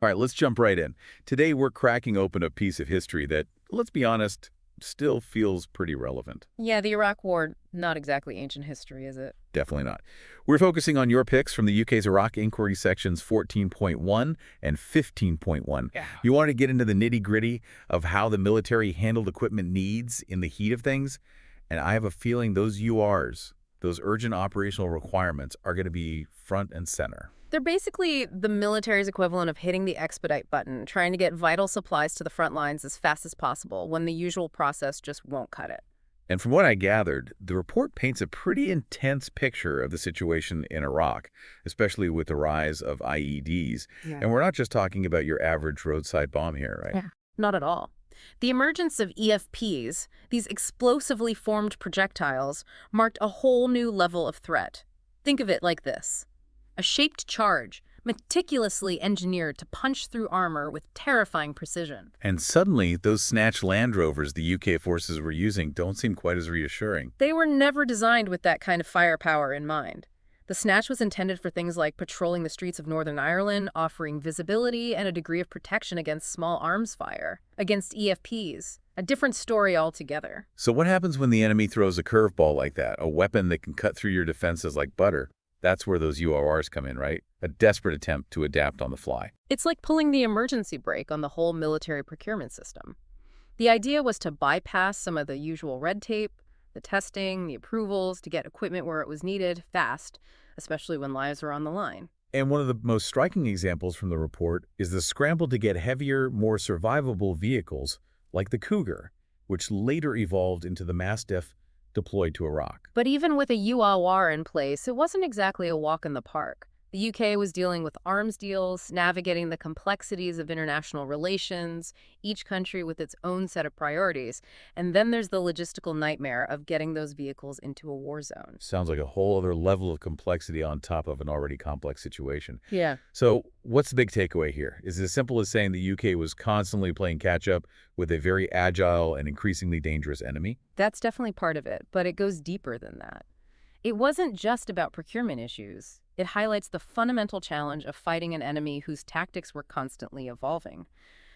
All right, let's jump right in. Today, we're cracking open a piece of history that, let's be honest, still feels pretty relevant. Yeah, the Iraq War, not exactly ancient history, is it? Definitely not. We're focusing on your picks from the UK's Iraq Inquiry sections 14.1 and 15.1. Yeah. You want to get into the nitty-gritty of how the military handled equipment needs in the heat of things, and I have a feeling those URs, those urgent operational requirements, are going to be front and center. They're basically the military's equivalent of hitting the expedite button, trying to get vital supplies to the front lines as fast as possible when the usual process just won't cut it. And from what I gathered, the report paints a pretty intense picture of the situation in Iraq, especially with the rise of IEDs. Yeah. And we're not just talking about your average roadside bomb here, right? Yeah. Not at all. The emergence of EFPs, these explosively formed projectiles, marked a whole new level of threat. Think of it like this: a shaped charge, meticulously engineered to punch through armor with terrifying precision. And suddenly, those snatched Land Rovers the UK forces were using don't seem quite as reassuring. They were never designed with that kind of firepower in mind. The Snatch was intended for things like patrolling the streets of Northern Ireland, offering visibility and a degree of protection against small arms fire. Against EFPs, a different story altogether. So what happens when the enemy throws a curveball like that, a weapon that can cut through your defenses like butter? That's where those URRs come in, right? A desperate attempt to adapt on the fly. It's like pulling the emergency brake on the whole military procurement system. The idea was to bypass some of the usual red tape, the testing, the approvals, to get equipment where it was needed fast, especially when lives are on the line. And one of the most striking examples from the report is the scramble to get heavier, more survivable vehicles like the Cougar, which later evolved into the Mastiff deployed to Iraq. But even with a UAW in place, it wasn't exactly a walk in the park. The UK was dealing with arms deals, navigating the complexities of international relations, each country with its own set of priorities. And then there's the logistical nightmare of getting those vehicles into a war zone. Sounds like a whole other level of complexity on top of an already complex situation. Yeah. So what's the big takeaway here? Is it as simple as saying the UK was constantly playing catch-up with a very agile and increasingly dangerous enemy? That's definitely part of it, but it goes deeper than that. It wasn't just about procurement issues. It highlights the fundamental challenge of fighting an enemy whose tactics were constantly evolving.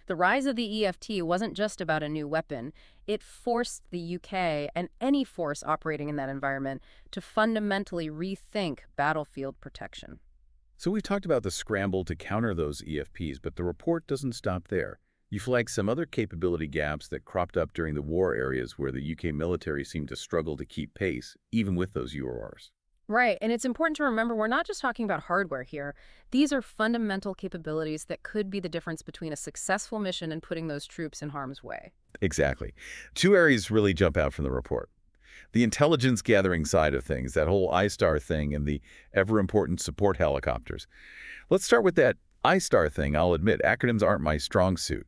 The rise of the EFT wasn't just about a new weapon. It forced the UK and any force operating in that environment to fundamentally rethink battlefield protection. So we've talked about the scramble to counter those EFPs, but the report doesn't stop there. You flag some other capability gaps that cropped up during the war areas where the UK military seemed to struggle to keep pace, even with those URRs. Right, and it's important to remember we're not just talking about hardware here. These are fundamental capabilities that could be the difference between a successful mission and putting those troops in harm's way. Exactly. Two areas really jump out from the report. The intelligence gathering side of things, that whole ISTAR thing and the ever-important support helicopters. Let's start with that ISTAR thing. I'll admit, acronyms aren't my strong suit.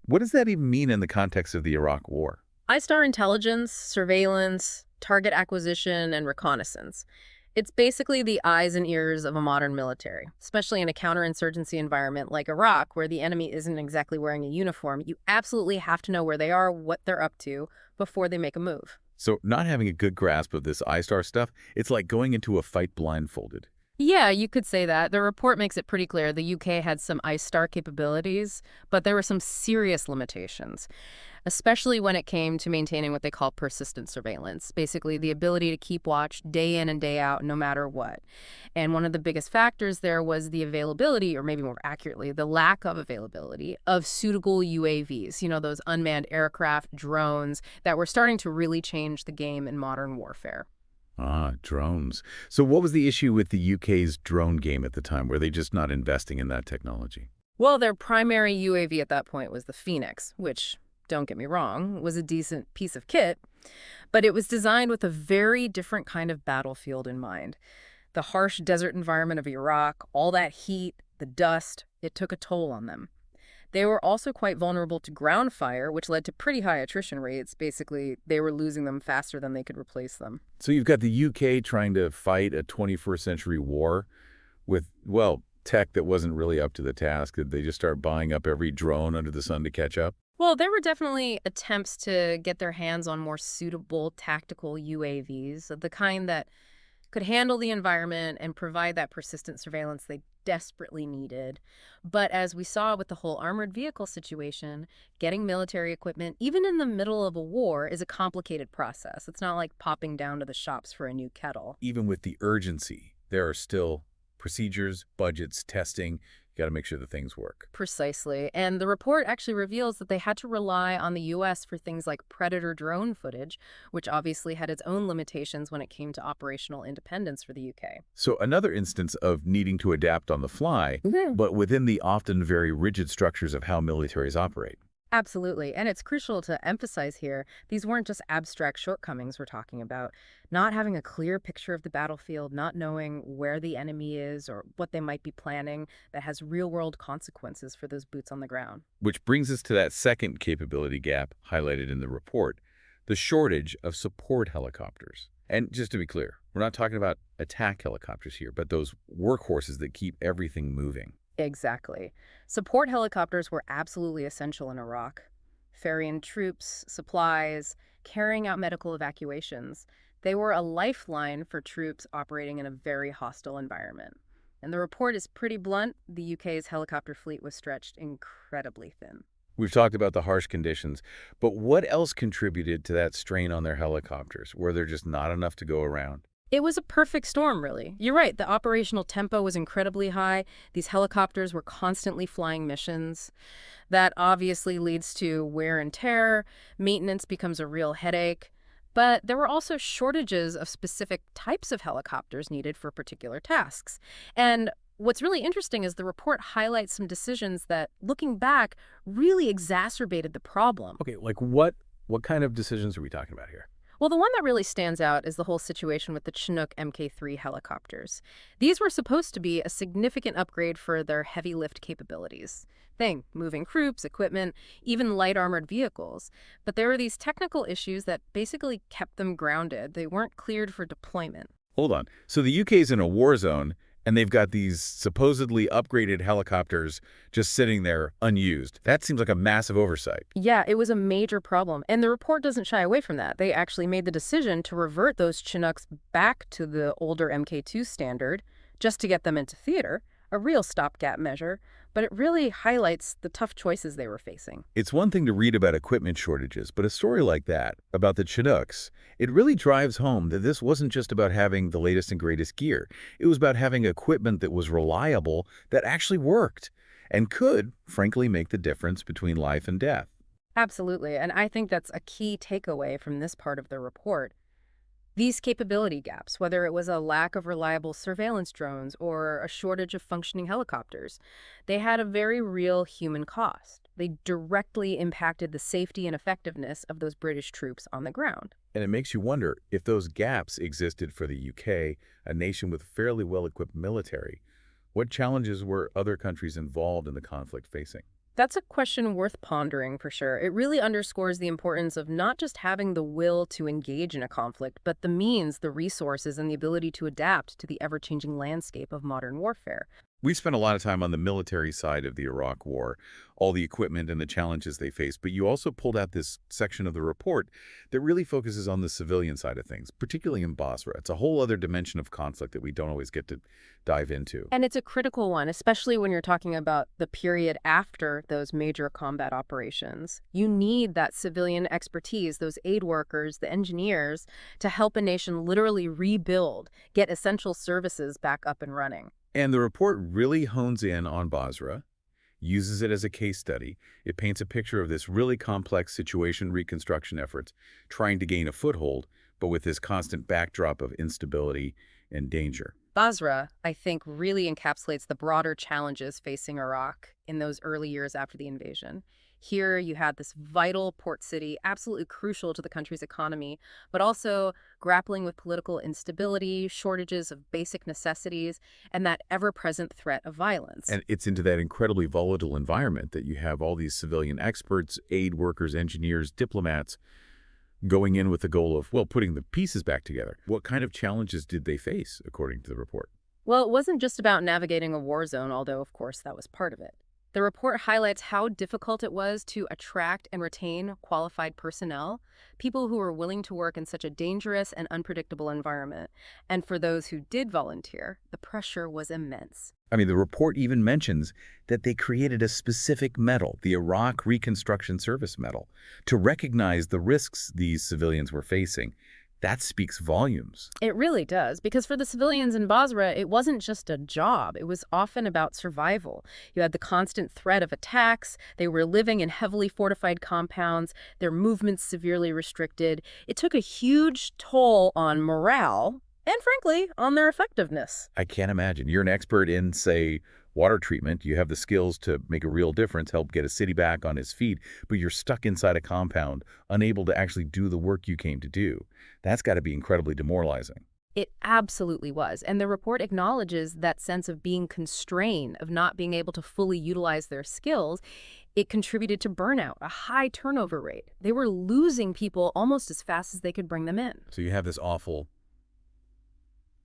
What does that even mean in the context of the Iraq War? ISTAR intelligence, surveillance, target acquisition, and reconnaissance. It's basically the eyes and ears of a modern military, especially in a counterinsurgency environment like Iraq, where the enemy isn't exactly wearing a uniform. You absolutely have to know where they are, what they're up to, before they make a move. So not having a good grasp of this ISTAR stuff, it's like going into a fight blindfolded. Yeah, you could say that. The report makes it pretty clear the UK had some ISTAR capabilities, but there were some serious limitations, especially when it came to maintaining what they call persistent surveillance, basically the ability to keep watch day in and day out no matter what. And one of the biggest factors there was the availability, or maybe more accurately, the lack of availability of suitable UAVs, those unmanned aircraft, drones that were starting to really change the game in modern warfare. Ah, drones. So what was the issue with the UK's drone game at the time? Were they just not investing in that technology? Well, their primary UAV at that point was the Phoenix, which, don't get me wrong, was a decent piece of kit, but it was designed with a very different kind of battlefield in mind. The harsh desert environment of Iraq, all that heat, the dust, it took a toll on them. They were also quite vulnerable to ground fire, which led to pretty high attrition rates. Basically, they were losing them faster than they could replace them. So you've got the UK trying to fight a 21st century war with, well, tech that wasn't really up to the task. Did they just start buying up every drone under the sun to catch up? Well, there were definitely attempts to get their hands on more suitable tactical UAVs, the kind that could handle the environment and provide that persistent surveillance they desperately needed. But as we saw with the whole armored vehicle situation, getting military equipment, even in the middle of a war, is a complicated process. It's not like popping down to the shops for a new kettle. Even with the urgency, there are still procedures, budgets, testing. You got to make sure the things work. Precisely. And the report actually reveals that they had to rely on the U.S. for things like Predator drone footage, which obviously had its own limitations when it came to operational independence for the U.K. So another instance of needing to adapt on the fly, but within the often very rigid structures of how militaries operate. Absolutely. And it's crucial to emphasize here, these weren't just abstract shortcomings we're talking about. Not having a clear picture of the battlefield, not knowing where the enemy is or what they might be planning, that has real-world consequences for those boots on the ground. Which brings us to that second capability gap highlighted in the report, the shortage of support helicopters. And just to be clear, we're not talking about attack helicopters here, but those workhorses that keep everything moving. Exactly. Support helicopters were absolutely essential in Iraq. Ferrying troops, supplies, carrying out medical evacuations. They were a lifeline for troops operating in a very hostile environment. And the report is pretty blunt. The UK's helicopter fleet was stretched incredibly thin. We've talked about the harsh conditions, but what else contributed to that strain on their helicopters? Were there just not enough to go around? It was a perfect storm, really. You're right, the operational tempo was incredibly high. These helicopters were constantly flying missions. That obviously leads to wear and tear. Maintenance becomes a real headache. But there were also shortages of specific types of helicopters needed for particular tasks. And what's really interesting is the report highlights some decisions that, looking back, really exacerbated the problem. Okay, like what kind of decisions are we talking about here? Well, the one that really stands out is the whole situation with the Chinook Mk3 helicopters. These were supposed to be a significant upgrade for their heavy lift capabilities. Moving troops, equipment, even light armored vehicles. But there were these technical issues that basically kept them grounded. They weren't cleared for deployment. Hold on. So the UK's in a war zone, and they've got these supposedly upgraded helicopters just sitting there unused. That seems like a massive oversight. Yeah, it was a major problem. And the report doesn't shy away from that. They actually made the decision to revert those Chinooks back to the older Mk2 standard just to get them into theater, a real stopgap measure, but it really highlights the tough choices they were facing. It's one thing to read about equipment shortages, but a story like that, about the Chinooks, it really drives home that this wasn't just about having the latest and greatest gear. It was about having equipment that was reliable, that actually worked, and could, frankly, make the difference between life and death. Absolutely, and I think that's a key takeaway from this part of the report. These capability gaps, whether it was a lack of reliable surveillance drones or a shortage of functioning helicopters, they had a very real human cost. They directly impacted the safety and effectiveness of those British troops on the ground. And it makes you wonder if those gaps existed for the UK, a nation with fairly well-equipped military. What challenges were other countries involved in the conflict facing? That's a question worth pondering for sure. It really underscores the importance of not just having the will to engage in a conflict, but the means, the resources, and the ability to adapt to the ever-changing landscape of modern warfare. We've spent a lot of time on the military side of the Iraq War, all the equipment and the challenges they faced, but you also pulled out this section of the report that really focuses on the civilian side of things, particularly in Basra. It's a whole other dimension of conflict that we don't always get to dive into. And it's a critical one, especially when you're talking about the period after those major combat operations. You need that civilian expertise, those aid workers, the engineers, to help a nation literally rebuild, get essential services back up and running. And the report really hones in on Basra, uses it as a case study. It paints a picture of this really complex situation reconstruction efforts, trying to gain a foothold, but with this constant backdrop of instability and danger. Basra, I think, really encapsulates the broader challenges facing Iraq in those early years after the invasion. Here you had this vital port city, absolutely crucial to the country's economy, but also grappling with political instability, shortages of basic necessities, and that ever-present threat of violence. And it's into that incredibly volatile environment that you have all these civilian experts, aid workers, engineers, diplomats, going in with the goal of, well, putting the pieces back together. What kind of challenges did they face, according to the report? Well, it wasn't just about navigating a war zone, although, of course, that was part of it. The report highlights how difficult it was to attract and retain qualified personnel, people who were willing to work in such a dangerous and unpredictable environment. And for those who did volunteer, the pressure was immense. I mean, the report even mentions that they created a specific medal, the Iraq Reconstruction Service Medal, to recognize the risks these civilians were facing. That speaks volumes. It really does, because for the civilians in Basra, it wasn't just a job. It was often about survival. You had the constant threat of attacks. They were living in heavily fortified compounds, their movements severely restricted. It took a huge toll on morale and, frankly, on their effectiveness. I can't imagine. You're an expert in, say, water treatment. You have the skills to make a real difference, help get a city back on its feet, but you're stuck inside a compound, unable to actually do the work you came to do. That's got to be incredibly demoralizing. It absolutely was. And the report acknowledges that sense of being constrained, of not being able to fully utilize their skills. It contributed to burnout, a high turnover rate. They were losing people almost as fast as they could bring them in. So you have this awful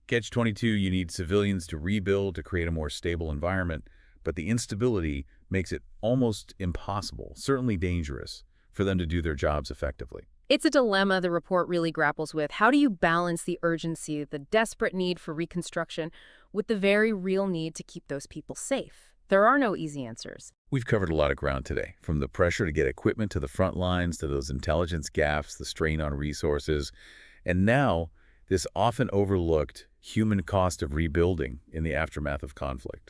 Catch-22, you need civilians to rebuild to create a more stable environment, but the instability makes it almost impossible, certainly dangerous, for them to do their jobs effectively. It's a dilemma the report really grapples with. How do you balance the urgency, the desperate need for reconstruction, with the very real need to keep those people safe? There are no easy answers. We've covered a lot of ground today, from the pressure to get equipment to the front lines, to those intelligence gaps, the strain on resources, and now this often overlooked human cost of rebuilding in the aftermath of conflict.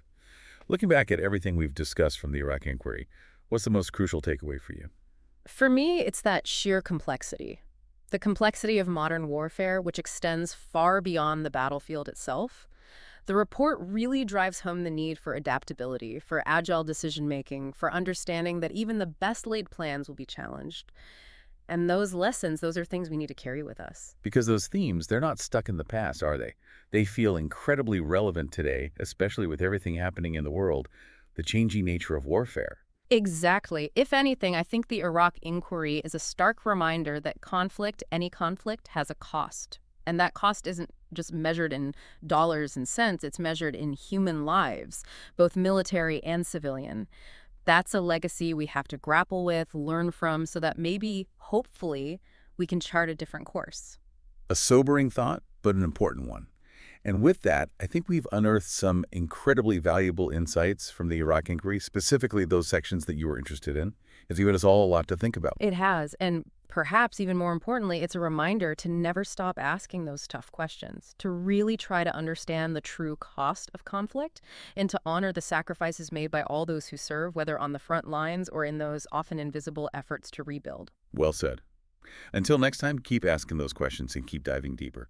Looking back at everything we've discussed from the Iraq inquiry, what's the most crucial takeaway for you? For me, it's that sheer complexity. The complexity of modern warfare, which extends far beyond the battlefield itself. The report really drives home the need for adaptability, for agile decision-making, for understanding that even the best-laid plans will be challenged. And those lessons, those are things we need to carry with us. Because those themes, they're not stuck in the past, are they? They feel incredibly relevant today, especially with everything happening in the world, the changing nature of warfare. Exactly. If anything, I think the Iraq inquiry is a stark reminder that conflict, any conflict, has a cost. And that cost isn't just measured in dollars and cents, it's measured in human lives, both military and civilian. That's a legacy we have to grapple with, learn from, so that maybe, hopefully, we can chart a different course. A sobering thought, but an important one. And with that, I think we've unearthed some incredibly valuable insights from the Iraq inquiry, specifically those sections that you were interested in. It's given us all a lot to think about. It has, and perhaps even more importantly, it's a reminder to never stop asking those tough questions, to really try to understand the true cost of conflict, and to honor the sacrifices made by all those who serve, whether on the front lines or in those often invisible efforts to rebuild. Well said. Until next time, keep asking those questions and keep diving deeper.